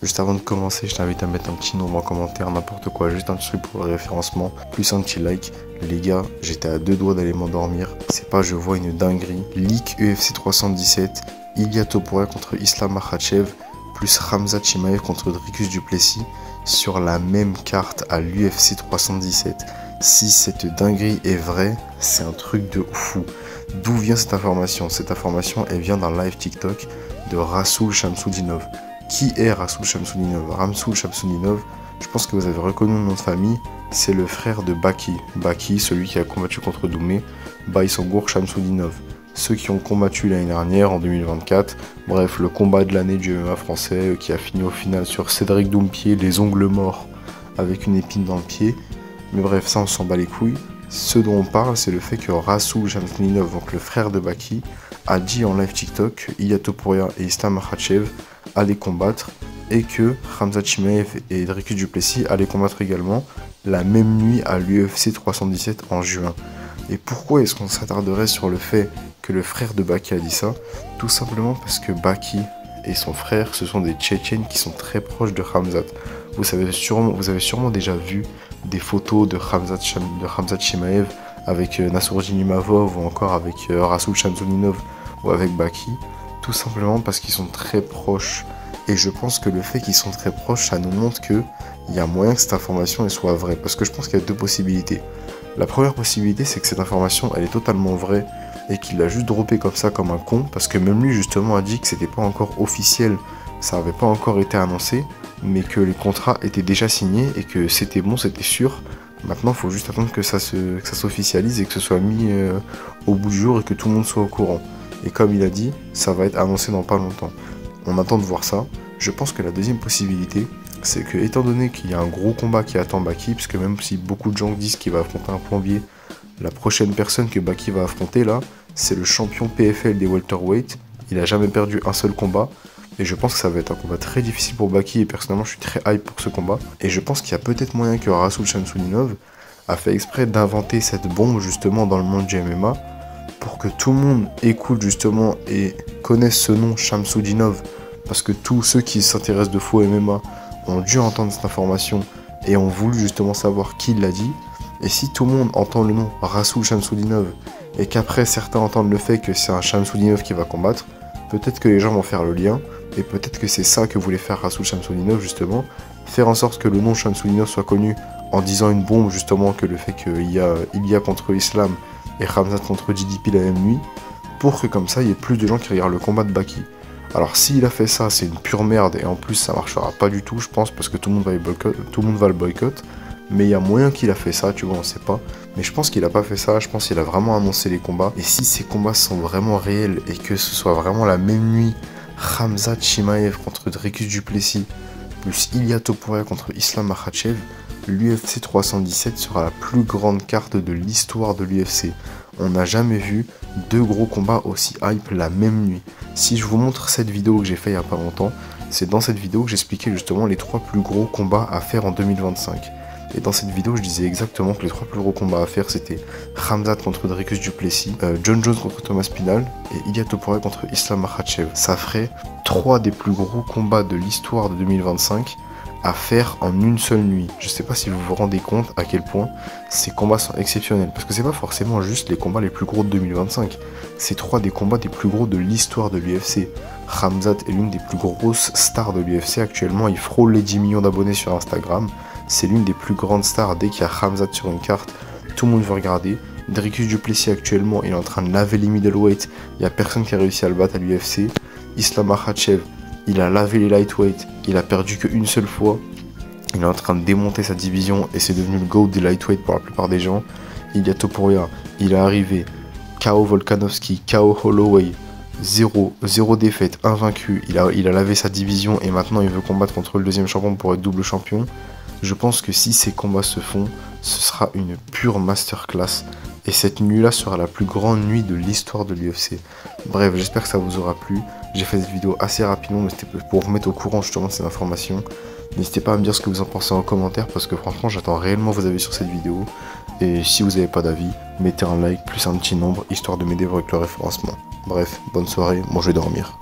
Juste avant de commencer, je t'invite à mettre un petit nombre en commentaire, n'importe quoi, juste un petit truc pour le référencement, plus un petit like. Les gars, j'étais à deux doigts d'aller m'endormir. C'est pas, je vois une dinguerie. Leak UFC 317, Ilia Topuria contre Islam Makhachev, plus Khamzat Chimaev contre Dricus du Plessis sur la même carte à l'UFC 317. Si cette dinguerie est vraie, c'est un truc de fou. D'où vient cette information? Cette information, elle vient d'un live TikTok de Rasoul Shamsudinov. Qui est Rasoul Shamsudinov? Rasoul Shamsudinov, je pense que vous avez reconnu le nom de famille, c'est le frère de Baki. Baki, celui qui a combattu contre Doumé, Baysangour Shamsudinov. Ceux qui ont combattu l'année dernière, en 2024. Bref, le combat de l'année du MMA français qui a fini au final sur Cédric Doumbé, les ongles morts avec une épine dans le pied. Mais bref, ça on s'en bat les couilles. Ce dont on parle, c'est le fait que Rasoul Shamsudinov, donc le frère de Baki, a dit en live TikTok que Ilia Topuria et Islam Makhachev allaient combattre et que Khamzat Chimaev et Dricus du Plessis allaient combattre également la même nuit à l'UFC 317 en juin. Et pourquoi est-ce qu'on s'attarderait sur le fait que le frère de Baki a dit ça? Tout simplement parce que Baki et son frère, ce sont des Tchétchènes qui sont très proches de Khamzat. Vous avez sûrement déjà vu des photos de Khamzat Chimaev avec Nassourdine Imavov ou encore avec Rasoul Shamsudinov ou avec Baki, tout simplement parce qu'ils sont très proches. Et je pense que le fait qu'ils sont très proches, ça nous montre qu'il y a moyen que cette information elle soit vraie. Parce que je pense qu'il y a deux possibilités. La première possibilité, c'est que cette information, elle est totalement vraie et qu'il l'a juste droppé comme ça, comme un con. Parce que même lui, justement, a dit que c'était pas encore officiel, ça n'avait pas encore été annoncé, mais que les contrats étaient déjà signés et que c'était bon, c'était sûr. Maintenant, il faut juste attendre que ça s'officialise et que ce soit mis au bout du jour et que tout le monde soit au courant. Et comme il a dit, ça va être annoncé dans pas longtemps. On attend de voir ça. Je pense que la deuxième possibilité, c'est que étant donné qu'il y a un gros combat qui attend Baki, parce que même si beaucoup de gens disent qu'il va affronter un plombier, la prochaine personne que Baki va affronter là, c'est le champion PFL des welterweight. Il n'a jamais perdu un seul combat. Et je pense que ça va être un combat très difficile pour Baki et personnellement je suis très hype pour ce combat. Et je pense qu'il y a peut-être moyen que Rasoul Shamsudinov a fait exprès d'inventer cette bombe justement dans le monde du MMA pour que tout le monde écoute justement et connaisse ce nom Shamsudinov, parce que tous ceux qui s'intéressent de faux MMA ont dû entendre cette information et ont voulu justement savoir qui l'a dit. Et si tout le monde entend le nom Rasoul Shamsudinov et qu'après certains entendent le fait que c'est un Shamsudinov qui va combattre, peut-être que les gens vont faire le lien. Et peut-être que c'est ça que voulait faire Rasoul Shamsudinov justement, faire en sorte que le nom Shamsudinov soit connu en disant une bombe justement que le fait qu'il y a contre Islam et Khamzat contre DDP la même nuit, pour que comme ça il y ait plus de gens qui regardent le combat de Baki. Alors s'il a fait ça, c'est une pure merde et en plus ça marchera pas du tout je pense parce que tout le monde va le boycott, mais il y a moyen qu'il a fait ça, tu vois, on sait pas. Mais je pense qu'il a pas fait ça, je pense qu'il a vraiment annoncé les combats. Et si ces combats sont vraiment réels et que ce soit vraiment la même nuit, Khamzat Chimaev contre Dricus du Plessis, plus Ilia Topuria contre Islam Makhachev, l'UFC 317 sera la plus grande carte de l'histoire de l'UFC. On n'a jamais vu deux gros combats aussi hype la même nuit. Si je vous montre cette vidéo que j'ai fait il n'y a pas longtemps, c'est dans cette vidéo que j'expliquais justement les 3 plus gros combats à faire en 2025. Et dans cette vidéo, je disais exactement que les 3 plus gros combats à faire, c'était Khamzat contre Dricus du Plessis, John Jones contre Thomas Pinal et Ilia Topuria contre Islam Makhachev. Ça ferait 3 des plus gros combats de l'histoire de 2025 à faire en une seule nuit. Je sais pas si vous vous rendez compte à quel point ces combats sont exceptionnels. Parce que c'est pas forcément juste les combats les plus gros de 2025. C'est 3 des combats des plus gros de l'histoire de l'UFC. Khamzat est l'une des plus grosses stars de l'UFC actuellement. Il frôle les 10 millions d'abonnés sur Instagram. C'est l'une des plus grandes stars. Dès qu'il y a Khamzat sur une carte, tout le monde veut regarder. Dricus du Plessis actuellement, il est en train de laver les middleweight. Il n'y a personne qui a réussi à le battre à l'UFC. Islam Makhachev, il a lavé les lightweight. Il a perdu qu'une seule fois. Il est en train de démonter sa division et c'est devenu le GOAT des lightweight pour la plupart des gens. Ilia Topuria, il est arrivé. KO Volkanovski, KO Holloway. 0 défaite, invaincu. Il a lavé sa division et maintenant il veut combattre contre le deuxième champion pour être double champion. Je pense que si ces combats se font, ce sera une pure masterclass. Et cette nuit-là sera la plus grande nuit de l'histoire de l'UFC. Bref, j'espère que ça vous aura plu. J'ai fait cette vidéo assez rapidement, mais c'était pour vous mettre au courant justement de ces informations. N'hésitez pas à me dire ce que vous en pensez en commentaire, parce que franchement, j'attends réellement vos avis sur cette vidéo. Et si vous n'avez pas d'avis, mettez un like plus un petit nombre, histoire de m'aider avec le référencement. Bref, bonne soirée, moi je vais dormir.